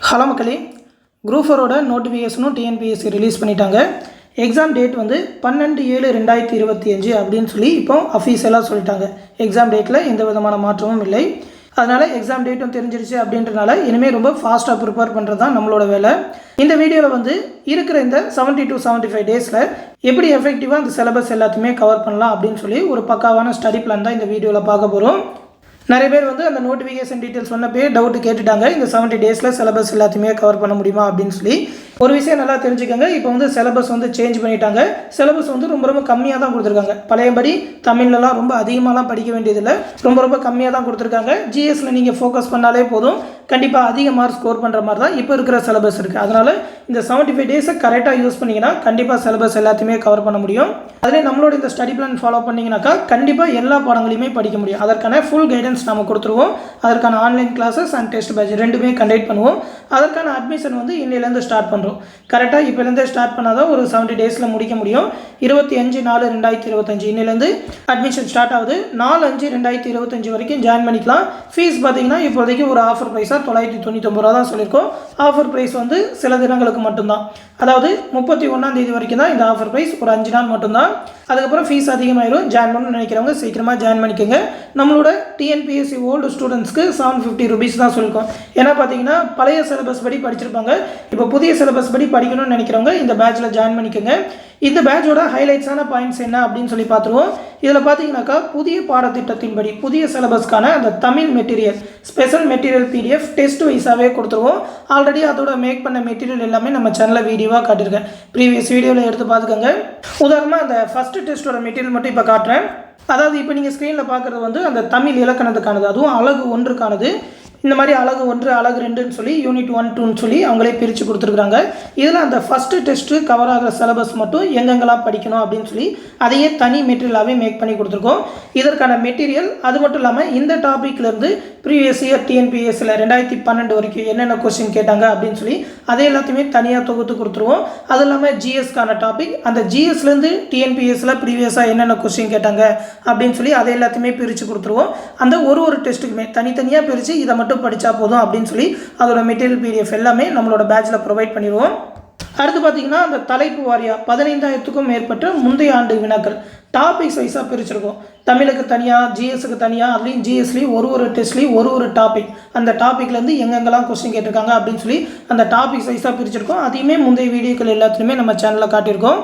Hello மக்களே, group 4 நோட்டிஃபிகேஷனும் TNPSC release பண்ணிட்டாங்க. Exam date வந்து 12/7/2025 அப்படின்னு சொல்லி இப்போ அஃபீஷியலாக சொல்லிட்டாங்க. எக்ஸாம் டேட்டில் எந்த விதமான மாற்றமும் இல்லை. அதனால் எக்ஸாம் டேட்டும் தெரிஞ்சிருச்சு அப்படின்றனால இனிமேல் ரொம்ப ஃபாஸ்ட்டாக ப்ரிப்பேர் பண்ணுறது தான் நம்மளோட வேலை. இந்த வீடியோவில் வந்து இருக்கிற இந்த 70 to 75 டேஸில் எப்படி எஃபெக்டிவாக அந்த சிலபஸ் எல்லாத்தையுமே கவர் பண்ணலாம் அப்படின்னு சொல்லி ஒரு பக்காவான ஸ்டடி பிளான் தான் இந்த வீடியோவில் பார்க்க போகிறோம். நிறைய பேர் வந்து அந்த நோட்டிஃபிகேஷன் டீட்டெயில்ஸ் சொன்னப்பே டவுட்டு கேட்டுட்டாங்க, இந்த 70 டேஸில் சிலபஸ் எல்லாத்தையுமே கவர் பண்ண முடியுமா அப்படின்னு சொல்லி. ஒரு விஷயம் நல்லா தெரிஞ்சுக்கோங்க, இப்போ வந்து சிலபஸ் வந்து சேஞ்ச் பண்ணிட்டாங்க. சிலபஸ் வந்து ரொம்ப கம்மியாக தான் கொடுத்துருக்காங்க. பழையபடி தமிழ்லலாம் ரொம்ப அதிகமாகலாம் படிக்க வேண்டியதில்லை, ரொம்ப கம்மியாக தான் கொடுத்துருக்காங்க. ஜிஎஸ்ல நீங்கள் ஃபோக்கஸ் பண்ணாலே போதும், கண்டிப்பாக அதிக மார்க் ஸ்கோர் பண்ணுற மாதிரி தான் இப்போ இருக்கிற சிலபஸ் இருக்குது. அதனால் இந்த 75 டேஸை கரெக்டாக யூஸ் பண்ணிங்கன்னா கண்டிப்பாக சிலபஸ் எல்லாத்தையுமே கவர் பண்ண முடியும். அதிலே நம்மளோட இந்த ஸ்டடி பிளான் ஃபாலோ பண்ணிங்கனாக்கா கண்டிப்பாக எல்லா பாடங்களையுமே படிக்க முடியும். அதற்கான ஃபுல் கைடன்ஸ் நம்ம கொடுத்துருவோம். அதற்கான online classes and test batch ரெண்டுமே கண்டக்ட் பண்ணுவோம். அதற்கான அட்மிஷன் வந்து இன்னிலேருந்து ஸ்டார்ட் பண்ணுறோம். கரெக்டாக இப்போலேருந்தே ஸ்டார்ட் பண்ணால் தான் ஒரு 70 டேஸில் முடிக்க முடியும். 25/4/2025 இன்னிலேருந்து அட்மிஷன் ஸ்டார்ட் ஆகுது. 4/5/2025 வரைக்கும் ஜாயின் பண்ணிக்கலாம். ஃபீஸ் பார்த்தீங்கன்னா இப்போதைக்கு ஒரு ஆஃபர் ப்ரைஸாக 999 ரூபா தான் சொல்லியிருக்கோம். ஆஃபர் ப்ரைஸ் வந்து சில தினங்களுக்கு மட்டும்தான், அதாவது 31ஆம் தேதி வரைக்கும் தான் இந்த ஆஃபர் ப்ரைஸ், ஒரு 5 நாள் மட்டும்தான். அதுக்கப்புறம் ஃபீஸ் அதிகமாகிடும். ஜாயின் பண்ணணும்னு நினைக்கிறவங்க சீக்கிரமாக ஜாயின் பண்ணிக்கோங்க. நம்மளோட டிஎன்பிஎஸ்சி ஓல்டு ஸ்டூடெண்ட்ஸ்க்கு 750 ருபீஸ் தான் சொல்லியிருக்கோம். ஏன்னா பார்த்தீங்கன்னா பழைய சிலபஸ் படி படிச்சிருப்பாங்க, இப்போ புதிய சிலபஸ் படி படிக்கணும்னு நினைக்கிறவங்க இந்த பேட்சில் ஜாயின் பண்ணிக்கோங்க. இந்த பேட்சோட ஹைலைட்ஸான பாயிண்ட்ஸ் என்ன அப்படின்னு சொல்லி பார்த்துருவோம். இதில் பார்த்தீங்கன்னாக்கா புதிய பாடத்திட்டத்தின்படி புதிய சிலபஸ்க்கான அந்த Tamil material, special material PDF test வைஸாகவே கொடுத்துருவோம். ஆல்ரெடி அதோட மேக் பண்ண மெட்டீரியல் எல்லாமே நம்ம சேனலில் வீடியோவாக காட்டியிருக்கேன். ப்ரீவியஸ் வீடியோவில் எடுத்து பார்த்துக்கோங்க. உதாரணமாக அந்த ஃபஸ்ட்டு டெஸ்ட்டோட மெட்டீரியல் மட்டும் இப்போ காட்டுறேன். அதாவது இப்போ நீங்கள் ஸ்க்ரீனில் பார்க்குறது வந்து அந்த தமிழ் இலக்கணத்துக்கானது, அதுவும் அழகு 1க்கானது. இந்த மாதிரி அழகு 1, அழகு 2ன்னு சொல்லி யூனிட் 1, 2ன்னு சொல்லி அவங்களே பிரித்து கொடுத்துருக்குறாங்க. இதில் அந்த ஃபஸ்ட்டு டெஸ்ட்டு கவர் ஆகிற சிலபஸ் மட்டும் எங்கெங்கெல்லாம் படிக்கணும் அப்படின்னு சொல்லி அதையே தனி மெட்டீரியலாகவே மேக் பண்ணி கொடுத்துருக்கோம். இதற்கான மெட்டீரியல் அது மட்டும் இல்லாமல் இந்த டாப்பிக்லேருந்து ப்ரீவியஸ் இயர் டிஎன்பிஎஸ்சியில் 2012 வரைக்கும் என்னென்ன கொஸ்டின் கேட்டாங்க அப்படின்னு சொல்லி அதை எல்லாத்தையுமே தனியாக தொகுத்து கொடுத்துருவோம். அது இல்லாமல் ஜிஎஸ்க்கான டாபிக், அந்த ஜிஎஸ்லேருந்து டிஎன்பிஎஸ்சியில் ப்ரீவியஸாக என்னென்ன கொஸ்டின் கேட்டாங்க அப்படின்னு சொல்லி அதை எல்லாத்தையுமே பிரித்து கொடுத்துருவோம். அந்த ஒரு டெஸ்ட்டுக்குமே தனித்தனியாக பிரித்து இதை மட்டும் படித்தா போதும் அப்படின்னு சொல்லி அதோட மெட்டீரியல் பிடிஎஃப் எல்லாமே நம்மளோட பேட்சில் ப்ரொவைட் பண்ணிடுவோம். அடுத்து பார்த்தீங்கன்னா அந்த தலைப்பு வாரியாக 15,000க்கும் மேற்பட்ட முந்தைய ஆண்டு வினாக்கள் டாபிக்ஸ் வைஸாக பிரிச்சிருக்கோம். தமிழுக்கு தனியாக, ஜிஎஸ்க்கு தனியாக, அதுலேயும் ஜிஎஸ்லேயும் ஒரு டெஸ்ட்லேயும் ஒரு டாபிக், அந்த டாப்பிக்லேருந்து எங்கெங்கெல்லாம் கொஸ்டின் கேட்டிருக்காங்க அப்படின்னு சொல்லி அந்த டாபிக்ஸ் வைஸாக பிரிச்சிருக்கோம். அதையுமே முந்தைய வீடியோக்கள் எல்லாத்துலேயுமே நம்ம சேனலில் காட்டியிருக்கோம்.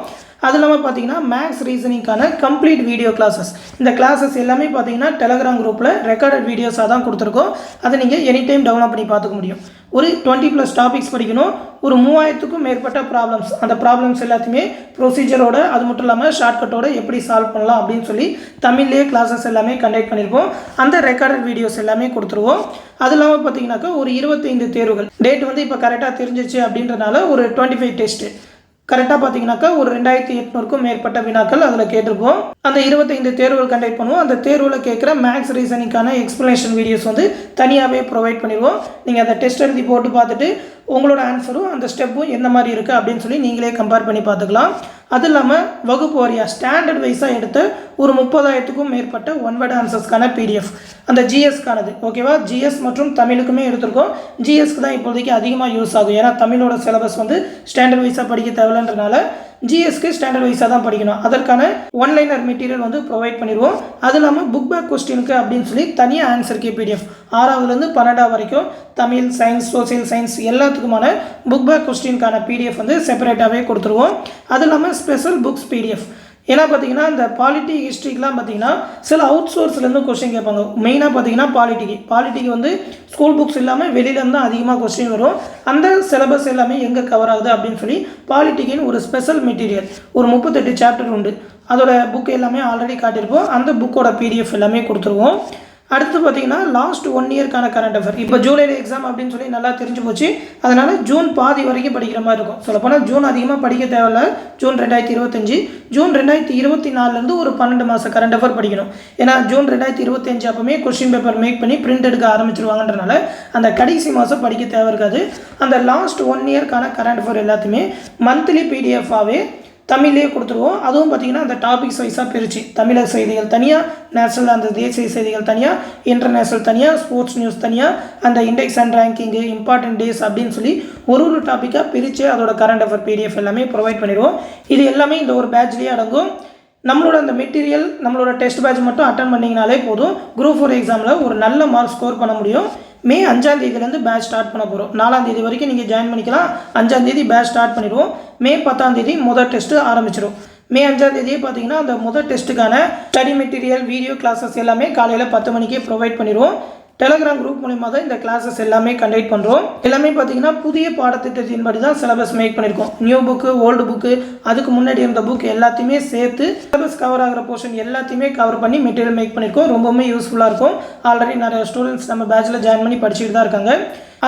அது இல்லாமல் பார்த்தீங்கன்னா மேக்ஸ் ரீசனிங்கான கம்ப்ளீட் வீடியோ கிளாஸஸ், இந்த கிளாஸஸ் எல்லாமே பார்த்தீங்கன்னா டெலகிராம் குரூப்பில் ரெக்கார்டட் வீடியோஸாக தான் கொடுத்துருக்கோம். அதை நீங்கள் எனி டைம் டவுன்லோட் பண்ணி பார்த்துக்க முடியும். ஒரு 20+ டாபிக்ஸ் படிக்கணும், ஒரு 3000க்கும் மேற்பட்ட ப்ராப்ளம்ஸ், அந்த ப்ராப்ளம்ஸ் எல்லாத்தையுமே ப்ரொசீஜரோட, அது மட்டும் இல்லாமல் ஷார்ட்கட்டோட எப்படி சால்வ் பண்ணலாம் அப்படின்னு சொல்லி தமிழ்லேயே கிளாஸஸ் எல்லாமே கண்டக்ட் பண்ணியிருப்போம். அந்த ரெக்கார்டட் வீடியோஸ் எல்லாமே கொடுத்துருவோம். அது இல்லாமல் பார்த்தீங்கன்னாக்கா ஒரு 25 தேர்வுகள் டேட் வந்து இப்போ கரெக்டாக தெரிஞ்சிச்சு அப்படின்றனால ஒரு 25 டெஸ்ட்டு கரெக்டாக பார்த்தீங்கன்னாக்கா ஒரு 2800க்கும் மேற்பட்ட வினாக்கள் அதில் கேட்டிருப்போம். அந்த 25 தேர்வுகள் கண்டக்ட் பண்ணுவோம். அந்த தேர்வில் கேட்குற மேக்ஸ் ரீசனிங்கான எக்ஸ்ப்ளனேஷன் வீடியோஸ் வந்து தனியாகவே ப்ரொவைட் பண்ணிடுவோம். நீங்கள் அந்த டெஸ்ட் எழுதி போட்டு பார்த்துட்டு உங்களோட ஆன்சரும் அந்த ஸ்டெப்பும் எந்த மாதிரி இருக்குது அப்படின்னு சொல்லி நீங்களே கம்பேர் பண்ணி பார்த்துக்கலாம். அது இல்லாமல் வகுப்பு வாரியாக ஸ்டாண்டர்ட் வைஸாக எடுத்த ஒரு 30,000க்கும் மேற்பட்ட ஒன்வேர்டு ஆன்சர்ஸ்க்கான பிடிஎஃப், அந்த ஜிஎஸ்க்கானது, ஓகேவா? ஜிஎஸ் மற்றும் தமிழுக்குமே எடுத்திருக்கோம். ஜிஎஸ்க்கு தான் இப்போதைக்கு அதிகமாக யூஸ் ஆகும், ஏன்னா தமிழோட சிலபஸ் வந்து ஸ்டாண்டர்ட் வைஸாக படிக்க தேவையில்லைன்றனால ஜிஎஸ்க்கு ஸ்டாண்டர்ட் வைஸாக தான் படிக்கணும். அதற்கான ஒன்லைனர் மெட்டீரியல் வந்து ப்ரொவைட் பண்ணிடுவோம். அது இல்லாமல் புக் பேக் கொஸ்டினுக்கு அப்படின்னு சொல்லி தனியாக ஆன்சர் கே பிடிஎஃப் 6ஆவதுலேருந்து 12ஆவது வரைக்கும் தமிழ், சயின்ஸ், சோசியல் சயின்ஸ் எல்லாத்துக்குமான புக் பேக் கொஸ்டினுக்கான பிடிஎஃப் வந்து செப்பரேட்டாகவே கொடுத்துருவோம். அது இல்லாமல் ஸ்பெஷல் புக்ஸ் பிடிஎஃப், ஏன்னா பார்த்தீங்கன்னா இந்த பாலிட்டி ஹிஸ்ட்ரிக்கெலாம் பார்த்தீங்கன்னா சில அவுட் சோர்ஸ்லேருந்து கொஸ்டின் கேட்பாங்க. மெயினாக பார்த்தீங்கன்னா பாலிட்டிக்கு வந்து ஸ்கூல் புக்ஸ் இல்லாமல் வெளியிலேருந்து தான் அதிகமாக கொஸ்டின் வரும். அந்த சிலபஸ் எல்லாமே எங்கே கவர் ஆகுது அப்படின்னு சொல்லி பாலிட்டிக்கின்னு ஒரு ஸ்பெஷல் மெட்டீரியல் ஒரு 38 சாப்டர் உண்டு. அதோட புக் எல்லாமே ஆல்ரெடி காட்டியிருப்போம். அந்த புக்கோட பிடிஎஃப் எல்லாமே கொடுத்துருவோம். அடுத்து பார்த்தீங்கன்னா லாஸ்ட் 1 இயர்க்கான கரண்ட் அஃபேர், இப்போ ஜூலையில் எக்ஸாம் அப்படின்னு சொல்லி நல்லா தெரிஞ்சு போச்சு. அதனால் ஜூன் பாதி வரைக்கும் படிக்கிற மாதிரி இருக்கும். சொல்லப்போனால் ஜூன் அதிகமாக படிக்க தேவையில்ல. ஜூன் 2025, ஜூன் 2024லேருந்து ஒரு 12 மாத கரண்ட் அஃபேர் படிக்கணும். ஏன்னா ஜூன் 2025 அப்போமே கொஸ்டின் பேப்பர் மேக் பண்ணி பிரிண்ட் எடுக்க ஆரம்பிச்சிருவாங்கன்றனால அந்த கடைசி மாதம் படிக்க தேவை இருக்காது. அந்த லாஸ்ட் 1 இயர்க்கான கரண்ட் அஃபேர் எல்லாத்தையுமே மந்த்லி பிடிஎஃபாகவே தமிழ்லேயே கொடுத்துருவோம். அதுவும் பார்த்திங்கன்னா அந்த டாபிக்ஸ் வைஸாக பிரித்து தமிழக செய்திகள் தனியாக, நேஷனல் அந்த தேசிய செய்திகள் தனியாக, இன்டர்நேஷ்னல் தனியாக, ஸ்போர்ட்ஸ் நியூஸ் தனியாக, அந்த index and ranking, important days அப்படின்னு சொல்லி ஒரு டாப்பிக்காக பிரித்து அதோட கரண்ட் அஃபேர் PDF எல்லாமே ப்ரொவைட் பண்ணிடுவோம். இது எல்லாமே இந்த ஒரு பேட்ச்லேயே அடங்கும். நம்மளோட அந்த மெட்டீரியல் நம்மளோட டெஸ்ட் பேட்ச் மட்டும் அட்டன் பண்ணிங்கனாலே போதும், குரூப் 4 எக்ஸாமில் ஒரு நல்ல மார்க் ஸ்கோர் பண்ண முடியும். மே 5ஆம் தேதியிலேருந்து பேட்ச் ஸ்டார்ட் பண்ண போகிறோம். 4ஆம் தேதி வரைக்கும் நீங்கள் ஜாயின் பண்ணிக்கலாம். 5ஆம் தேதி பேட்ச் ஸ்டார்ட் பண்ணிடுவோம். மே 10ஆம் தேதி முதல் டெஸ்ட்டு ஆரம்பிச்சிடும். மே 5ஆம் தேதியே பார்த்தீங்கன்னா அந்த முதல் டெஸ்ட்டுக்கான ஸ்டடி மெட்டீரியல், வீடியோ கிளாஸஸ் எல்லாமே காலையில் 10 மணிக்கே ப்ரொவைட் பண்ணிடுவோம். டெலகிராம் குரூப் மூலிமா தான் இந்த கிளாஸஸ் எல்லாமே கண்டக்ட் பண்ணுறோம். எல்லாமே பார்த்தீங்கன்னா புதிய பாடத்திட்டத்தின்படி தான் சிலபஸ் மேக் பண்ணியிருக்கோம். நியூ புக்கு, ஓல்டு புக்கு, அதுக்கு முன்னாடி இருந்த புக் எல்லாத்தையுமே சேர்த்து சிலபஸ் கவர் ஆகிற போர்ஷன் எல்லாத்தையுமே கவர் பண்ணி மெட்டீரியல் மேக் பண்ணியிருக்கோம். ரொம்பவுமே யூஸ்ஃபுல்லாக இருக்கும். ஆல்ரெடி நிறைய ஸ்டூடெண்ட்ஸ் நம்ம பேட்சில் ஜாயின் பண்ணி படிச்சுட்டு தான் இருக்காங்க.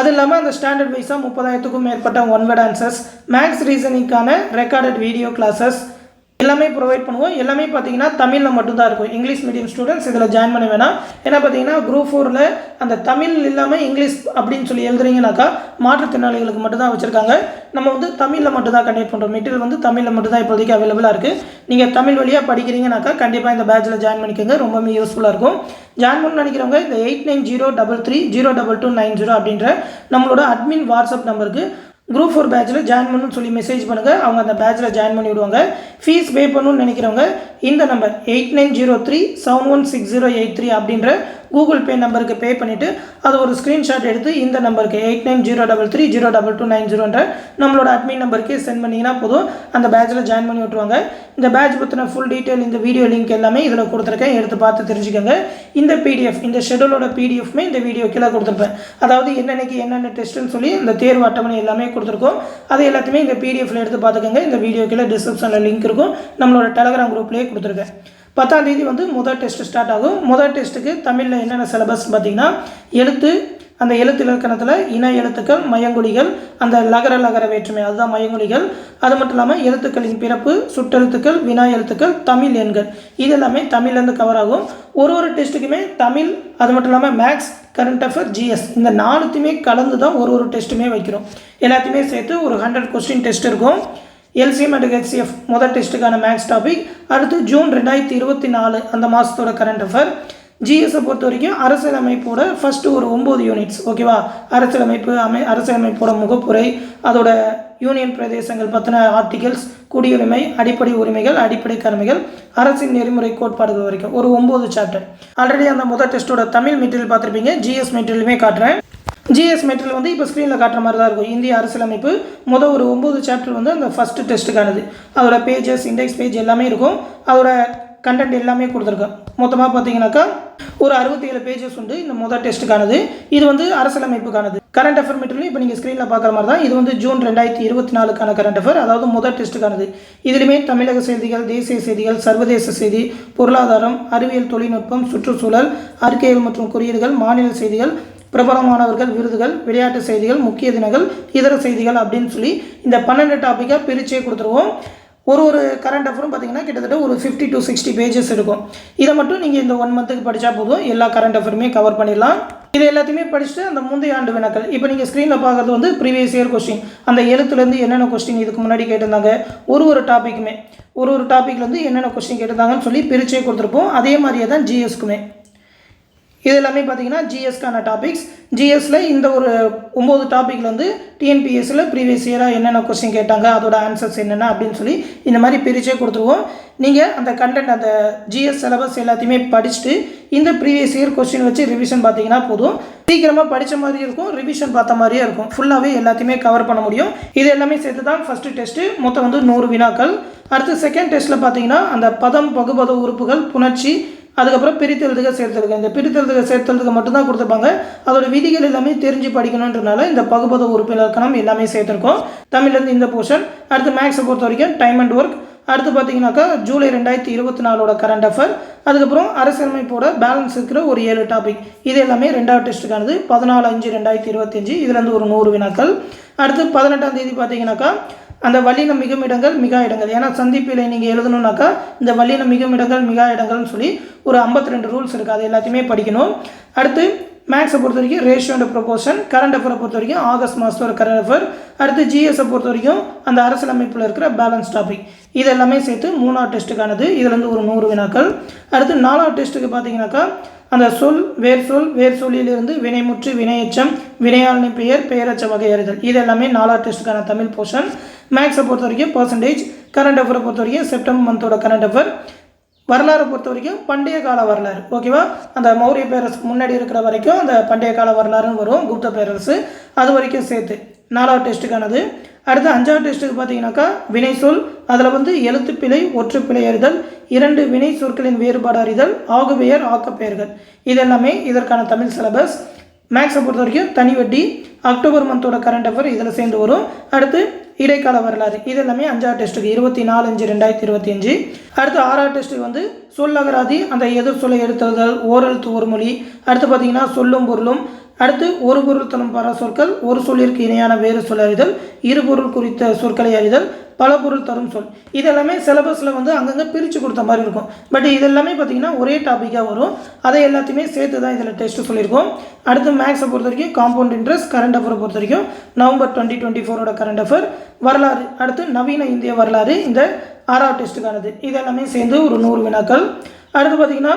அது இல்லாமல் அந்த ஸ்டாண்டர்ட் வைஸாக 30,000க்கும் மேற்பட்ட ஒன் வேர்ட் ஆன்சர்ஸ், மேக்ஸ் ரீசனிங்கான ரெக்கார்டட் வீடியோ கிளாஸஸ் எல்லாமே ப்ரொவைட் பண்ணுவோம். எல்லாமே பார்த்தீங்கன்னா தமிழில் மட்டும்தான் இருக்கும். இங்கிலீஷ் மீடியம் ஸ்டூடெண்ட்ஸ் இதில் ஜாயின் பண்ண வேணாம். ஏன்னா பார்த்தீங்கன்னா குரூப் 4ல் அந்த தமிழ் இல்லாமல் இங்கிலீஷ் அப்படின்னு சொல்லி எழுதுறீங்கனாக்கா மாற்றுத்திறனாளிகளுக்கு மட்டும்தான் வச்சுருக்காங்க. நம்ம வந்து தமிழில் மட்டும்தான் கண்டக்ட் பண்ணுறோம். மெட்டீரியல் வந்து தமிழில் மட்டும்தான் இப்போதைக்கு அவைலபிளாக இருக்குது. நீங்கள் தமிழ் வழியாக படிக்கிறீங்கனாக்கா கண்டிப்பாக இந்த பேட்சில் ஜாயின் பண்ணிக்கோங்க. ரொம்பவே யூஸ்ஃபுல்லாக இருக்கும். ஜாயின் பண்ண நினைக்கிறவங்க இந்த 8903302290 அப்படின்ற நம்மளோட அட்மின் வாட்ஸ்அப் நம்பருக்கு குரூப் 4 பேட்சில் ஜாயின் பண்ணணும்னு சொல்லி மெசேஜ் பண்ணுங்கள். அவங்க அந்த பேட்சில் ஜாயின் பண்ணி விடுவாங்க. ஃபீஸ் பே பண்ணணும்னு நினைக்கிறவங்க இந்த நம்பர் 8903716083 அப்படின்ற கூகுள் பே நம்பருக்கு பே பண்ணிவிட்டு அதை ஒரு ஸ்க்ரீன்ஷாட் எடுத்து இந்த நம்பருக்கு 8903302290 நம்மளோட அட்மின் நம்பருக்கு சென்ட் பண்ணிங்கன்னா போதும், அந்த பேட்சில் ஜாயின் பண்ணி விட்டுருவாங்க. இந்த பேட்ச் பற்றின ஃபுல் டீட்டெயில் இந்த வீடியோ லிங்க் எல்லாமே இதில் கொடுத்துருக்கேன். எடுத்து பார்த்து தெரிஞ்சுக்கோங்க. இந்த PDF, இந்த ஷெடியூலோட PDFமே இந்த வீடியோ கீழே கொடுத்துருப்பேன். அதாவது என்னென்னக்கு என்னென்ன டெஸ்ட்டுன்னு சொல்லி இந்த தேர்வு அட்டவணை எல்லாமே கொடுத்துருக்கோம். அது எல்லாத்தையுமே இந்த PDFல எடுத்து பார்த்துக்கோங்க. இந்த வீடியோ கீழே டிஸ்கிரிப்ஷனில் லிங்க் இருக்கும். நம்மளோட டெலகிராம் குரூப்லேயே கொடுத்துருக்கேன். 10ஆம் தேதி வந்து முதல் டெஸ்ட்டு ஸ்டார்ட் ஆகும். முதல் டெஸ்ட்டுக்கு தமிழில் என்னென்ன சிலபஸ் பார்த்தீங்கன்னா, எழுத்து, அந்த எழுத்து இலக்கணத்தில் இன எழுத்துக்கள், மயங்கொலிகள், அந்த லகர வேற்றுமை அதுதான் மயங்கொலிகள். அது மட்டும் இல்லாமல் எழுத்துக்களின் பிறப்பு, சுட்டெழுத்துக்கள், வினா எழுத்துக்கள், தமிழ் எண்கள், இது எல்லாமே தமிழ்லேருந்து கவர் ஆகும். ஒரு டெஸ்ட்டுக்குமே தமிழ், அது மட்டும் இல்லாமல் மேக்ஸ், கரண்ட் அஃபேர், GS இந்த 4த்தையுமே கலந்து தான் ஒரு டெஸ்ட்டுமே வைக்கிறோம். எல்லாத்தையுமே சேர்த்து ஒரு 100 கொஸ்டின் டெஸ்ட் இருக்கும். LCM and HCF முதல் டெஸ்ட்டுக்கான மேக்ஸ் டாபிக். அடுத்து ஜூன் 2024 அந்த மாதத்தோட கரண்ட் அஃபேர். GSஐ பொறுத்த வரைக்கும் அரசியலமைப்போட ஃபஸ்ட்டு ஒரு 9 யூனிட்ஸ், ஓகேவா? அரசியலமைப்போட முகப்புரை, அதோட யூனியன் பிரதேசங்கள் பற்றின ஆர்டிகல்ஸ், குடியுரிமை, அடிப்படை உரிமைகள், அடிப்படை கடமைகள், அரசின் நெறிமுறை கோட்பாடுகள் வரைக்கும் ஒரு 9 சாப்டர். ஆல்ரெடி அந்த முதல் டெஸ்ட்டோட தமிழ் மெட்டீரியல் பார்த்துருப்பீங்க. GS மெட்டீரியலுமே காட்டுறேன். GS மெட்டீரியல் வந்து இப்போ ஸ்க்ரீனில் காட்டுற மாதிரி தான் இருக்கும். இந்திய அரசியலமைப்பு ஒரு 9 சாப்டர் வந்து அந்த ஃபஸ்ட்டு டெஸ்ட்டுக்கானது. அதோட பேஜஸ், இண்டெக்ஸ் பேஜ் எல்லாமே இருக்கும். அதோட கண்டென்ட் எல்லாமே கொடுத்துருக்கேன். மொத்தமாக பார்த்தீங்கன்னாக்கா ஒரு 67 பேஜஸ் உண்டு இந்த முதல் டெஸ்ட்டுக்கானது. இது வந்து அரசியலமைப்புக்கானது. கரண்ட் அஃபேர் மெட்டீரியல் இப்போ நீங்கள் ஸ்க்ரீனில் பார்க்குற மாதிரி தான். இது வந்து ஜூன் 2024க்கான கரண்ட் அஃபேர், அதாவது முதல் டெஸ்ட்டுக்கானது. இதுலையுமே தமிழக செய்திகள், தேசிய செய்திகள், சர்வதேச செய்தி, பொருளாதாரம், அறிவியல் தொழில்நுட்பம், சுற்றுச்சூழல், அறிக்கைகள் மற்றும் குறியீடுகள், மாநில செய்திகள், பிரபலமானவர்கள், விருதுகள், விளையாட்டு செய்திகள், முக்கிய தினங்கள், இதர செய்திகள் அப்படின்னு சொல்லி இந்த 12 டாப்பிக்காக பிரிச்சே கொடுத்துருவோம். ஒரு கரண்ட் அஃபரும் பார்த்தீங்கன்னா கிட்டத்தட்ட ஒரு 50 to 60 பேஜஸ் இருக்கும். இதை மட்டும் நீங்கள் இந்த 1 மந்த்துக்கு படித்தா போதும், எல்லா கரண்ட் அஃபருமே கவர் பண்ணிடலாம். இது எல்லாத்தையுமே படிச்சுட்டு அந்த முந்தைய ஆண்டு வினாக்கள், இப்போ நீங்கள் ஸ்க்ரீனில் பார்க்குறது வந்து ப்ரீவியஸ் இயர் கொஸ்டின். அந்த எழுத்துலேருந்து என்னென்ன கொஸ்டின் இதுக்கு முன்னாடி கேட்டிருந்தாங்க, ஒரு டாப்பிக்குமே ஒரு டாப்பிக்லேருந்து என்னென்ன கொஸ்டின் கேட்டிருந்தாங்கன்னு சொல்லி பிரிச்சே கொடுத்துருப்போம். அதே மாதிரியே தான் GSக்குமே. இது எல்லாமே பார்த்தீங்கன்னா GSக்கான டாபிக்ஸ். GSயில் இந்த ஒரு 9 டாப்பிக்கில் வந்து TNPSசியில் ப்ரீவியஸ் இயராக என்னென்ன கொஸ்டின் கேட்டாங்க, அதோட ஆன்சர்ஸ் என்னென்ன அப்படின்னு சொல்லி இந்த மாதிரி பிரிச்சே கொடுத்துருவோம். நீங்கள் அந்த கண்டென்ட், அந்த GS சிலபஸ் எல்லாத்தையுமே படிச்சுட்டு இந்த ப்ரீவியஸ் இயர் கொஸ்டின் வச்சு ரிவிஷன் பார்த்தீங்கன்னா போதும். சீக்கிரமாக படித்த மாதிரியும் இருக்கும், ரிவிஷன் பார்த்த மாதிரியே இருக்கும். ஃபுல்லாகவே எல்லாத்தையுமே கவர் பண்ண முடியும். இது எல்லாமே சேர்த்து தான் ஃபஸ்ட்டு டெஸ்ட்டு. மொத்தம் வந்து 100 வினாக்கள். அடுத்து செகண்ட் டெஸ்ட்டில் பார்த்தீங்கன்னா அந்த பதம், பகுபத உறுப்புகள், புணர்ச்சி, அதுக்கப்புறம் பிரித்தெழுதுக, சேர்த்தெழுதுக. இந்த பிரித்தெழுதுக, சேர்த்தெழுதுக மட்டும்தான் கொடுத்துருப்பாங்க. அதோட விதிகள் எல்லாமே தெரிஞ்சு படிக்கணுன்றனால இந்த பகுபத உறுப்பு இலக்கணம் எல்லாமே சேர்த்துருக்கோம். தமிழ்லேருந்து இந்த போர்ஷன். அடுத்து மேக்ஸை பொறுத்த வரைக்கும் டைம் அண்ட் ஒர்க். அடுத்து பார்த்தீங்கன்னாக்கா ஜூலை 2024 கரண்ட் அஃபேர். அதுக்கப்புறம் அரசியலமைப்போட பேலன்ஸ் இருக்கிற ஒரு 7 டாபிக். இது எல்லாமே 2வது டெஸ்ட்டுக்கானது. 14/5/2025 இதுலேருந்து ஒரு 100 வினாக்கள். அடுத்து 18ஆம் தேதி பார்த்தீங்கன்னாக்கா அந்த வல்லின மிகுமிடங்கள், மிகா இடங்கள். ஏன்னா சந்திப்பில் நீங்கள் எழுதணுன்னாக்கா இந்த வல்லின மிகுமிடங்கள், மிகா இடங்கள்னு சொல்லி ஒரு 52 ரூல்ஸ் இருக்குது. அது எல்லாத்தையுமே படிக்கணும். அடுத்து மேக்ஸை பொறுத்த வரைக்கும் ரேஷியோ அண்ட் ப்ரொபோர்ஷன், கரண்ட் அஃபேரை பொறுத்த வரைக்கும் ஆகஸ்ட் மாதத்தோட கரண்ட் அஃபேர், அடுத்து ஜிஎஸை பொறுத்த வரைக்கும் அந்த அரசியலமைப்பில் இருக்கிற பேலன்ஸ் டாபிக், இது எல்லாமே சேர்த்து 3ஆவது டெஸ்ட்டுக்கானது. இதுலேருந்து ஒரு 100 வினாக்கள். அடுத்து 4ஆவது டெஸ்ட்டுக்கு பார்த்தீங்கன்னாக்கா அந்த சொல் வேர் சொல்லிலிருந்து வினைமுற்று வினையெச்சம் வினையாளனி பெயரச்ச வகை அறிதல், இது எல்லாமே 4ஆவது டெஸ்ட்டுக்கான தமிழ் போர்ஷன். மேக்ஸை பொறுத்த வரைக்கும் பர்சன்டேஜ், கரண்ட் அஃபேரை பொறுத்த வரைக்கும் செப்டம்பர் மந்தோட கரண்ட் அஃபேர், வரலாறு பொறுத்த வரைக்கும் பண்டைய கால வரலாறு. ஓகேவா, அந்த மௌரிய பேரரசு முன்னாடி இருக்கிற வரைக்கும் அந்த பண்டைய கால வரலாறுன்னு வரும், குப்த பேரரசு, அது வரைக்கும் சேர்த்து 4ஆவது டெஸ்ட்டுக்கானது. அடுத்து 5ஆவது டெஸ்ட்டுக்கு பார்த்தீங்கன்னாக்கா வினை சொல், அதில் எழுத்துப்பிழை ஒற்றுப்பிழை அறிதல், 2 வினை சொற்களின் வேறுபாடு அறிதல், ஆகுபெயர் ஆக்கப்பெயர்கள், இது எல்லாமே இதற்கான தமிழ் சிலபஸ். மேக்ஸை பொறுத்த வரைக்கும் தனி வட்டி, அக்டோபர் மந்தோட கரண்ட் அஃபேர் இதில் சேர்ந்து வரும். அடுத்து இடைக்கால வரலாறு, இது எல்லாமே 5ஆவது டெஸ்ட்டுக்கு 24/5/2025. அடுத்து 6ஆவது டெஸ்ட்டுக்கு சொல்லகராதி, அந்த எதிர் சொல்லை எடுத்துதல், ஓரெழுத்து ஒரு மொழி. அடுத்து பார்த்தீங்கன்னா சொல்லும் பொருளும், அடுத்து ஒரு பொருள் தரும் பர சொற்கள், ஒரு சொல்லிற்கு இணையான வேறு சொல் அறிதல், இரு பொருள் குறித்த சொற்களை அறிதல், பல பொருள் தரும் சொல், இதெல்லாமே சிலபஸில் அங்கங்கே பிரித்து கொடுத்த மாதிரி இருக்கும். பட் இதெல்லாமே பார்த்திங்கன்னா ஒரே டாப்பிக்காக வரும், அதை எல்லாத்தையுமே சேர்த்து தான் இதில் டெஸ்ட்டு சொல்லியிருக்கோம். அடுத்து மேக்ஸை பொறுத்த வரைக்கும் காம்பவுண்ட் இன்ட்ரெஸ்ட், கரண்ட் அஃபேரை பொறுத்த வரைக்கும் நவம்பர் 2024 கரண்ட் அஃபேர், வரலாறு, அடுத்து நவீன இந்திய வரலாறு, இந்த 6ஆவது டெஸ்ட்டுக்கானது. இதெல்லாமே சேர்ந்து ஒரு 100 வினாக்கள். அடுத்து பார்த்திங்கன்னா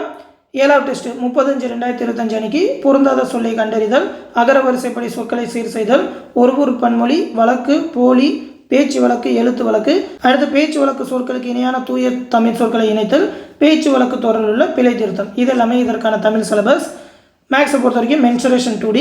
7ஆவது டெஸ்ட்டு 30/5/2025 அன்னைக்கு பொருந்தாத சொல்லை கண்டறிதல், அகர வரிசைப்படி சொற்களை சீர் செய்தல், ஒரு பன்மொழி, வழக்கு, போலி, பேச்சு வழக்கு, எழுத்து வழக்கு. அடுத்து பேச்சு வழக்கு சொற்களுக்கு இணையான தூய தமிழ் சொற்களை இணைத்தல், பேச்சு வழக்கு தொடரில் உள்ள பிழை திருத்தம், இது எல்லாமே இதற்கான தமிழ் சிலபஸ். மேக்ஸை பொறுத்த வரைக்கும் மென்சுரேஷன் 2D,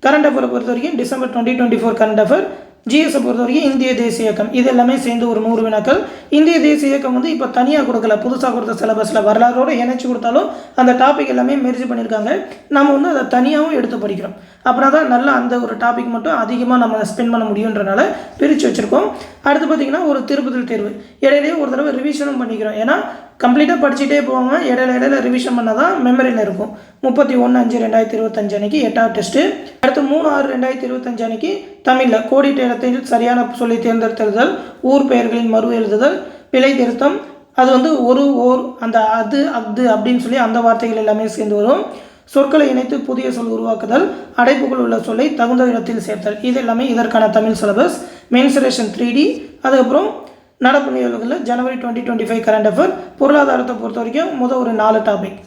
கரண்ட் அஃபேரை பொறுத்த வரைக்கும் டிசம்பர் 2024 கரண்ட் அஃபேர், ஜிஎஸை பொறுத்த வரைக்கும் இந்திய தேசிய இயக்கம், இது எல்லாமே சேர்ந்து ஒரு 100 வினாக்கள். இந்திய தேசிய இயக்கம் இப்போ தனியாக கொடுக்கல, புதுசாக கொடுத்த சிலபஸில் வரலாறோடு இணைச்சி கொடுத்தாலும் அந்த டாபிக் எல்லாமே மெர்ஜ் பண்ணியிருக்காங்க. நம்ம அதை தனியாகவும் எடுத்து படிக்கிறோம், அப்படின்னா தான் நல்லா அந்த ஒரு டாபிக் மட்டும் அதிகமாக நம்ம ஸ்பெண்ட் பண்ண முடியுன்றனால பிரித்து வச்சுருக்கோம். அடுத்து பார்த்திங்கன்னா ஒரு திருப்புதல் தேர்வு, இடையிலேயே ஒரு தடவை ரிவிஷனும் பண்ணிக்கிறோம். ஏன்னா கம்ப்ளீட்டாக படிச்சுட்டே போவாங்க, இடையில ரிவிஷன் பண்ணால் தான் மெமரியில் இருக்கும். 31/5/2025 அன்றைக்கி 8ஆவது டெஸ்ட்டு. அடுத்து 3/6/2025 அன்றைக்கி தமிழில் கோடிட்ட இடத்தில் சரியான சொல்லி தேர்ந்தெடுத்தல், ஊர் பெயர்களின் மறு எழுதுதல், பிழை திருத்தம், அது ஒரு ஓர், அந்த அது அஃது அப்படின்னு சொல்லி அந்த வார்த்தைகள் எல்லாமே சேர்ந்து வரும். சொற்களை இணைத்து புதிய சொல் உருவாக்குதல், அடைப்புகள் உள்ள சொல்லை தகுந்த இடத்தில் சேர்த்தல், இது எல்லாமே இதற்கான தமிழ் சிலபஸ். மென்சுரேஷன் 3D, அதுக்கப்புறம் நடப்பு நிகழ்வுகளில் ஜனவரி 2025 கரண்ட் அஃபேர், பொருளாதாரத்தை பொறுத்த வரைக்கும் ஒரு 4 டாபிக்,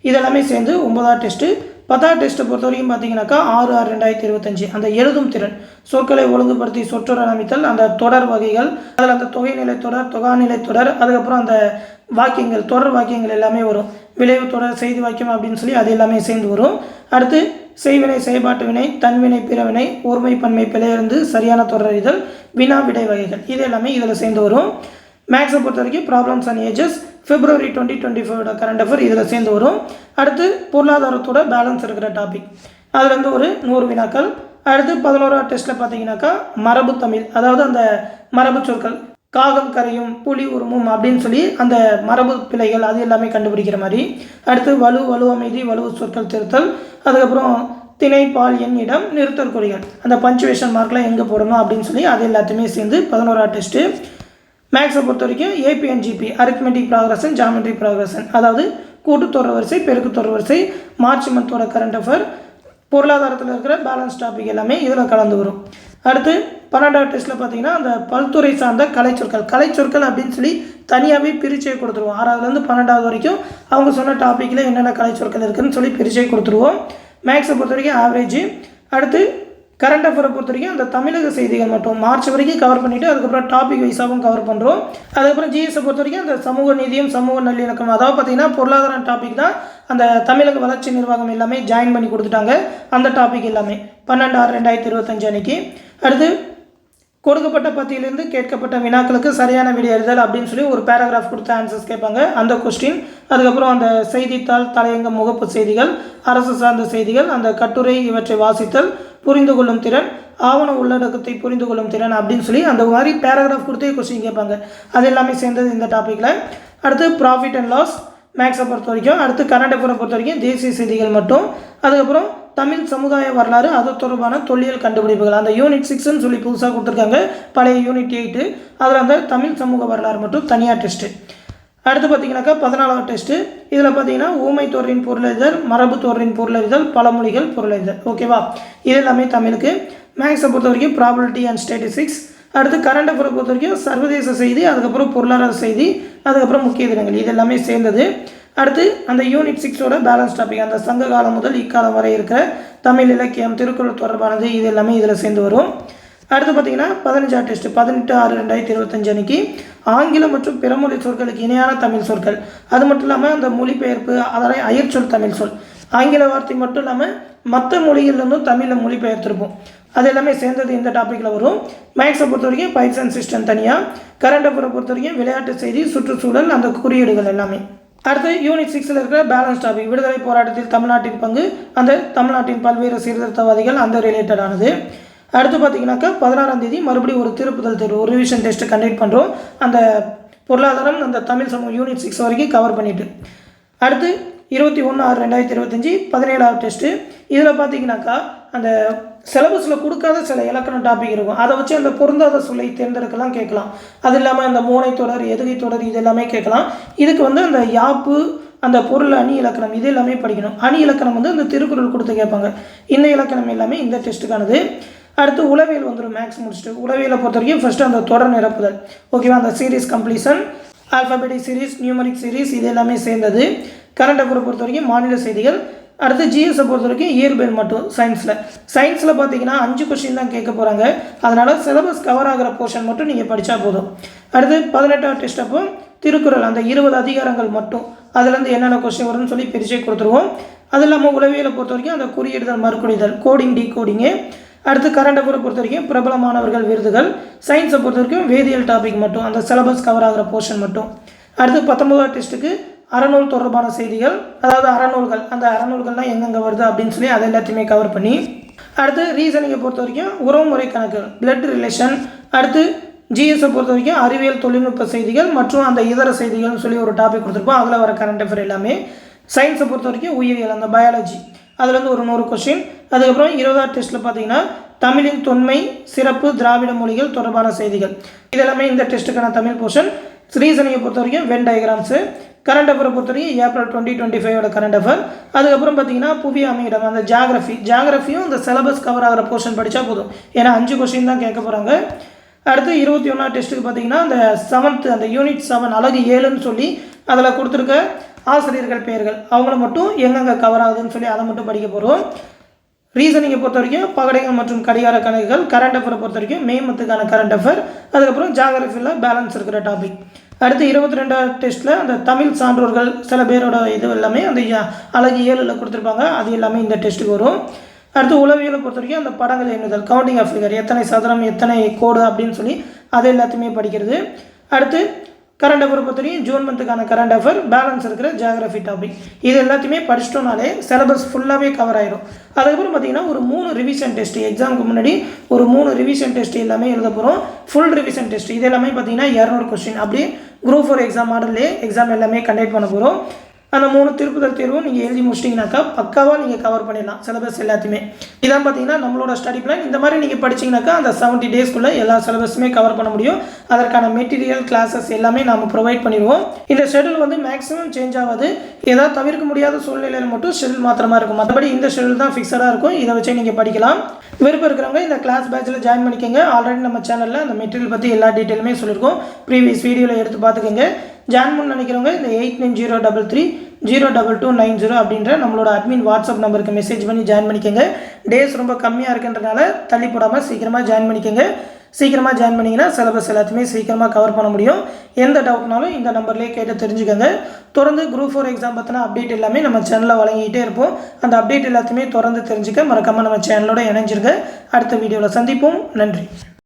இதெல்லாமே சேர்ந்து 9ஆவது டெஸ்ட்டு. 10ஆவது டெஸ்ட்டை பொறுத்த வரைக்கும் பார்த்தீங்கன்னாக்கா 6/6/2025 அந்த எழுதும் திறன், சொற்களை ஒழுங்குபடுத்தி சொற்றொடர் அமைத்தல், அந்த தொடர் வகைகள், அதில் அந்த தொகைநிலை தொடர், தொகாநிலை தொடர், அதுக்கப்புறம் அந்த வாக்கியங்கள், தொடர் வாக்கியங்கள் எல்லாமே வரும், விளைவு தொடர், செய்தி வாக்கியம் அப்படின்னு சொல்லி அது எல்லாமே சேர்ந்து வரும். அடுத்து செய்வினை செயல்பாட்டு வினை, தன்வினை பிறவினை, ஒருமை பன்மை பிழையிருந்து சரியான தொடரறிதல், வினா விடை வகைகள், இது எல்லாமே இதில் சேர்ந்து வரும். மேக்ஸை பொறுத்த வரைக்கும் problems and ages, February 2024 current affair இதில் சேர்ந்து வரும். அடுத்து பொருளாதாரத்தோட பேலன்ஸ் இருக்கிற டாபிக், அதுலேருந்து ஒரு 100 வினாக்கள். அடுத்து 11ஆவது டெஸ்ட்டில் பார்த்தீங்கன்னாக்கா மரபு தமிழ், அதாவது அந்த மரபு சொற்கள், காகம் கரையும், புலி உருமும் அப்படின்னு சொல்லி அந்த மரபு பிழைகள் அது எல்லாமே கண்டுபிடிக்கிற மாதிரி. அடுத்து வலு அமைதி, வலுவு சொற்கள் திருத்தல், அதுக்கப்புறம் திணை பால் எண் இடம் நிறுத்தல் குறிகள், அந்த பஞ்சுவேஷன் மார்க்லாம் எங்கே போடணும் அப்படின்னு சொல்லி அது எல்லாத்தையுமே சேர்ந்து 11ஆவது டெஸ்ட்டு. மேக்ஸை பொறுத்த வரைக்கும் APNGP, arithmetic progression, geometry progression, அதாவது கூட்டுத்தொடர் வரிசை, பெருக்குத்தொடர் வரிசை, மார்ச் மந்தோட கரண்ட் அஃபேர், பொருளாதாரத்தில் இருக்கிற பேலன்ஸ் டாபிக் எல்லாமே இதில் கலந்து வரும். அடுத்து 12ஆவது டெஸ்ட்டில் பார்த்தீங்கன்னா அந்த பல்துறை சார்ந்த கலைச்சொற்கள் அப்படின்னு சொல்லி தனியாகவே பிரிச்சே கொடுத்துருவோம். 6ஆவதுலேருந்து 12ஆவது வரைக்கும் அவங்க சொன்ன டாப்பிக்கில் என்னென்ன கலைச்சொற்கள் இருக்குதுன்னு சொல்லி பிரிச்சே கொடுத்துருவோம். மேக்ஸை பொறுத்த வரைக்கும் ஆவரேஜ். அடுத்து கரண்ட் அஃபேரை பொறுத்த வரைக்கும் அந்த தமிழக செய்திகள் மட்டும் மார்ச் வரைக்கும் கவர் பண்ணிவிட்டு அதுக்கப்புறம் டாபிக் வைஸாகவும் கவர் பண்ணுறோம். அதுக்கப்புறம் ஜிஎஸை பொறுத்த வரைக்கும் அந்த சமூக நீதியும் சமூக நல்லிணக்கம், அதாவது பார்த்திங்கன்னா பொருளாதார டாபிக் தான் அந்த தமிழக வளர்ச்சி நிர்வாகம் எல்லாமே ஜாயின் பண்ணி கொடுத்துட்டாங்க, அந்த டாபிக் எல்லாமே 12/6/2025 அன்றைக்கி. அடுத்து கொடுக்கப்பட்ட பத்தியிலிருந்து கேட்கப்பட்ட வினாக்களுக்கு சரியான விடை அறிதல் அப்படின்னு சொல்லி ஒரு பேராகிராஃப் கொடுத்து ஆன்சர்ஸ் கேட்பாங்க, அந்த கொஸ்டின். அதுக்கப்புறம் அந்த செய்தித்தாள், தலையங்கம், முகப்பு செய்திகள், அரசு சார்ந்த செய்திகள், அந்த கட்டுரை இவற்றை வாசித்தல், புரிந்து கொள்ளும் திறன், ஆவண உள்ளடக்கத்தை புரிந்து கொள்ளும் திறன் அப்படின்னு சொல்லி அந்த மாதிரி பேராகிராஃப் கொடுத்தே கொஸ்டின் கேட்பாங்க, அது எல்லாமே சேர்ந்தது இந்த டாப்பிக்கில். அடுத்து ப்ராஃபிட் அண்ட் லாஸ் மேக்ஸை பொறுத்த வரைக்கும். அடுத்து கரண்ட் அஃபேரை பொறுத்த வரைக்கும் தேசிய செய்திகள் மட்டும். அதுக்கப்புறம் தமிழ் சமுதாய வரலாறு, அது தொடர்பான தொல்லியல் கண்டுபிடிப்புகள், அந்த யூனிட் 6ன்னு சொல்லி புதுசாக கொடுத்துருக்காங்க, பழைய யூனிட் 8, அதில் அந்த தமிழ் சமூக வரலாறு மட்டும் தனியாக டெஸ்ட்டு. அடுத்து பார்த்தீங்கன்னாக்கா 14வது டெஸ்ட்டு. இதில் பார்த்தீங்கன்னா ஊமை தொடரின் பொருளறிதல், மரபு தொடரின் பொருளறிதல், பழமொழிகள் பொருளறிதல். ஓகேவா? இது எல்லாமே தமிழுக்கு. மேக்ஸை பொறுத்த வரைக்கும் ப்ராபபிலிட்டி அண்ட் ஸ்டாட்டிஸ்டிக்ஸ். அடுத்து கரண்ட் அஃபேரை பொறுத்த வரைக்கும் சர்வதேச செய்தி, அதுக்கப்புறம் பொருளாதார செய்தி, அதுக்கப்புறம் முக்கிய தினங்கள், இது எல்லாமே சேர்ந்தது. அடுத்து அந்த யூனிட் 6ஓட பேலன்ஸ் டாபிக், அந்த சங்க காலம் முதல் இக்காலம் வரை இருக்கிற தமிழ் இலக்கியம், திருக்குறள் தொடர்பானது, இது எல்லாமே இதில் சேர்ந்து வரும். அடுத்து பார்த்தீங்கன்னா 15வது டெஸ்ட் 18/6/2025 அன்னைக்கு ஆங்கிலம் மற்றும் பிறமொழி சொற்களுக்கு இணையான தமிழ் சொற்கள், அது மட்டும் இல்லாமல் அந்த மொழிபெயர்ப்பு, அதனை அயற்சொல் தமிழ் சொல், ஆங்கில வார்த்தை மட்டும் இல்லாமல் மற்ற மொழிகளிலிருந்தும் தமிழில் மொழிபெயர்த்திருப்போம், அது எல்லாமே சேர்ந்தது இந்த டாப்பிக்கில் வரும். மேக்ஸை பொறுத்த வரைக்கும் பைப்ஸ் அண்ட் சிஸ்டம் தனியாக, கரண்ட் அஃபேரை பொறுத்த வரைக்கும் விளையாட்டு செய்தி, சுற்றுச்சூழல், அந்த குறியீடுகள் எல்லாமே. அடுத்து யூனிட் 6ல் இருக்கிற பேலன்ஸ் டாபிக், விடுதலை போராட்டத்தில் தமிழ்நாட்டின் பங்கு, அந்த தமிழ்நாட்டின் பல்வேறு சீர்திருத்தவாதிகள், அந்த ரிலேட்டடானது. அடுத்து பார்த்தீங்கன்னாக்கா 16ஆம் தேதி மறுபடியும் ஒரு திருப்புதல் தேர்வு, ஒரு ரிவிஷன் டெஸ்ட்டு கண்டக்ட் பண்ணுறோம். அந்த பொருளாதாரம், அந்த தமிழ் சமூகம் யூனிட் 6 வரைக்கும் கவர் பண்ணிவிட்டு. அடுத்து 21/6/2025 17வது டெஸ்ட்டு. இதில் பார்த்தீங்கன்னாக்கா அந்த சிலபஸில் கொடுக்காத சில இலக்கண டாபிக் இருக்கும், அதை வச்சு அந்த பொருந்தாத சொல்லை தேர்ந்தெடுக்கலாம், கேட்கலாம். அது இல்லாமல் அந்த மோனை தொடர், எதுகை தொடர், இது எல்லாமே கேட்கலாம். இதுக்கு வந்து அந்த யாப்பு, அந்த பொருள் அணி இலக்கணம், இது எல்லாமே படிக்கணும். அணி இலக்கணம் வந்து அந்த திருக்குறள் கொடுத்து கேட்பாங்க. இந்த இலக்கணம் எல்லாமே இந்த டெஸ்ட்டுக்கானது. அடுத்து உளவியல் வந்துடும். மேக்ஸ் முடிச்சுட்டு உளவியலை பொறுத்த வரைக்கும் ஃபஸ்ட்டு அந்த தொடர் நிரப்புதல், ஓகேவா? அந்த series completion, alphabetic series, numeric series, இது எல்லாமே சேர்ந்தது. கரண்ட் அஃபேரை பொறுத்த வரைக்கும் மாநில செய்திகள். அடுத்து ஜிஎஸை பொறுத்த வரைக்கும் இயற்பியல் மட்டும். சயின்ஸில் பார்த்தீங்கன்னா 5 கொஸ்டின் தான் கேட்க போகிறாங்க, அதனால் சிலபஸ் கவர் ஆகிற போர்ஷன் மட்டும் நீங்கள் படித்தா போதும். அடுத்து 18வது டெஸ்ட் அப்போ திருக்குறள், அந்த 20 அதிகாரங்கள் மட்டும், அதுலேருந்து என்னென்ன கொஸ்டின் வரும்னு சொல்லி பிரிச்சே கொடுத்துருவோம். அது இல்லாமல் உளவியலை பொறுத்த வரைக்கும் அந்த குறியிடுதல், மறுகுறிதல், கோடிங், டீகோடிங்கு. அடுத்து கரண்ட் அஃபேரை பொறுத்த வரைக்கும் பிரபலமானவர்கள், விருதுகள். சயின்ஸை பொறுத்த வரைக்கும் வேதியியல் டாபிக் மட்டும், அந்த சிலபஸ் கவர் ஆகிற போர்ஷன் மட்டும். அடுத்து 19வது டெஸ்ட்டுக்கு அறநூல் தொடர்பான செய்திகள், அதாவது அறநூல்கள், அந்த அறநூல்கள்லாம் எங்கெங்கே வருது அப்படின்னு சொல்லி அதை எல்லாத்தையுமே கவர் பண்ணி. அடுத்து ரீசனிங்கை பொறுத்த வரைக்கும் உறவுமுறை கணக்கு, பிளட் ரிலேஷன். அடுத்து ஜிஎஸை பொறுத்த வரைக்கும் அறிவியல், தொழில்நுட்ப செய்திகள் மற்றும் அந்த இதர செய்திகள்னு சொல்லி ஒரு டாபிக் கொடுத்துருப்போம், அதில் வர கரண்ட் அஃபேர் எல்லாமே. சயின்ஸை பொறுத்த வரைக்கும் உயிரியல், அந்த பயாலஜி, அதுலேருந்து ஒரு 100 கொஸ்டின். அதுக்கப்புறம் 20வது டெஸ்ட்டில் பார்த்தீங்கன்னா தமிழின் தொன்மை, சிறப்பு, திராவிட மொழிகள் தொடர்பான செய்திகள், இதெல்லாமே இந்த டெஸ்ட்டுக்கான தமிழ் போர்ஷன். ரீசனிங்கை பொறுத்த வரைக்கும் வென் டயக்ராம்ஸு. கரண்ட் அஃபேரை பொறுத்த வரைக்கும் ஏப்ரல் 2025 கரண்ட் அஃபேர். அதுக்கப்புறம் பார்த்தீங்கன்னா புவி அமையிடம், அந்த ஜியாகிரஃபியும் இந்த சிலபஸ் கவர் ஆகிற போர்ஷன் படித்தா போதும், ஏன்னா 5 கொஸ்டின் தான் கேட்க போகிறாங்க. அடுத்து 21வது டெஸ்ட்டுக்கு பார்த்தீங்கன்னா அந்த 7th, அந்த யூனிட் 7 அலகு 7ன்னு சொல்லி அதில் கொடுத்துருக்க ஆசிரியர்கள் பெயர்கள், அவங்கள மட்டும் எங்கெங்கே கவர் ஆகுதுன்னு சொல்லி அதை மட்டும் படிக்க போகிறோம். ரீசனிங்கை பொறுத்த வரைக்கும் பகடைகள் மற்றும் கடிகார கணக்குகள். கரண்ட் அஃபேரை பொறுத்த வரைக்கும் மே மந்த்துக்கான கரண்ட் அஃபேர். அதுக்கப்புறம் ஜியாகிரஃபியில் பேலன்ஸ் இருக்கிற டாபிக். அடுத்து 22வது டெஸ்ட்டில் அந்த தமிழ் சான்றோர்கள் சில பேரோட இது எல்லாமே அந்த அலகு 7ல் கொடுத்துருப்பாங்க, அது எல்லாமே இந்த டெஸ்ட்டுக்கு வரும். அடுத்து உளவியலை பொறுத்த வரைக்கும் அந்த படங்கள் எண்ணுதல், கவுண்டிங் ஆஃப் ஃபிகர், எத்தனை சதுரம், எத்தனை கோடு அப்படின்னு சொல்லி அது எல்லாத்தையுமே படிக்கிறது. அடுத்து கரண்ட் அஃபேர் பொறுத்த வரைக்கும் ஜூன் மந்த்துக்கான கரண்ட் அஃபேர், பேலன்ஸ் இருக்கிற ஜியாகிரஃபி டாபிக், இது எல்லாத்தையுமே படிச்சிட்டோம்னாலே சிலபஸ் ஃபுல்லாகவே கவர் ஆகிடும். அதுக்கப்புறம் பார்த்தீங்கன்னா ஒரு 3 ரிவிஷன் டெஸ்ட், எக்ஸாமுக்கு முன்னாடி ஒரு 3 ரிவிஷன் டெஸ்ட் எல்லாமே எழுத போகிறோம். ஃபுல் ரிவிஷன் டெஸ்ட், இது எல்லாமே பார்த்தீங்கன்னா 200 கொஸ்டின், அப்படியே குரூப் 4 எக்ஸாம் மாடல்லே எக்ஸாம் எல்லாமே கண்டக்ட் பண்ண போகிறோம். அந்த 3 திருப்புதல் தேர்வும் நீங்கள் எழுதி முடிச்சிட்டிங்கனாக்கா பக்காவாக நீங்கள் கவர் பண்ணிடலாம் சிலபஸ் எல்லாத்தையுமே. இதான் பார்த்தீங்கன்னா நம்மளோட ஸ்டடி பிளான். இந்த மாதிரி நீங்கள் படிச்சிங்கனாக்கா அந்த 70 டேஸ்க்குள்ளே எல்லா சிலபஸுமே கவர் பண்ண முடியும். அதற்கான மெட்டீரியல், கிளாஸஸ் எல்லாமே நாம் ப்ரொவைட் பண்ணிடுவோம். இந்த ஷெடியூல் வந்து மேக்ஸிமம் சேஞ்ச் ஆகாது, ஏதாவது தவிர்க்க முடியாத சூழ்நிலையில் மட்டும் ஷெடியூல் மாத்திரமா இருக்கும், மற்றபடி இந்த ஷெடியூல் தான் ஃபிக்ஸடாக இருக்கும். இதை வச்சு நீங்கள் படிக்கலாம். விருப்பம் இருக்கிறவங்க இந்த கிளாஸ் பேட்சில் ஜாயின் பண்ணிக்கோங்க. ஆல்ரெடி நம்ம சேனலில் அந்த மெட்டீரியல் பற்றி எல்லா டீட்டெயிலுமே சொல்லியிருக்கோம், ப்ரீவியஸ் வீடியோவில் எடுத்து பார்த்துக்கோங்க. ஜாயின் பண்ண நினைக்கிறவங்க இந்த 8903302290 அப்படின்ற நம்மளோட அட்மின் வாட்ஸ்அப் நம்பருக்கு மெசேஜ் பண்ணி ஜாயின் பண்ணிக்கோங்க. டேஸ் ரொம்ப கம்மியாக இருக்குன்றனால தள்ளி போடாமல் சீக்கிரமாக ஜாயின் பண்ணிக்கோங்க. சீக்கிரமாக ஜாயின் பண்ணிங்கன்னா சிலபஸ் எல்லாத்தையுமே சீக்கிரமாக கவர் பண்ண முடியும். எந்த டவுட்னாலும் இந்த நம்பர்லேயே கேட்டு தெரிஞ்சுக்கோங்க. தொடர்ந்து குரூப் 4 எக்ஸாம் பற்றின அப்டேட் எல்லாமே நம்ம சேனலில் வழங்கிட்டே இருப்போம். அந்த அப்டேட் எல்லாத்தையுமே தொடர்ந்து தெரிஞ்சுக்க மறக்காமல் நம்ம சேனலோட இணைஞ்சிருங்க. அடுத்த வீடியோவில் சந்திப்போம். நன்றி.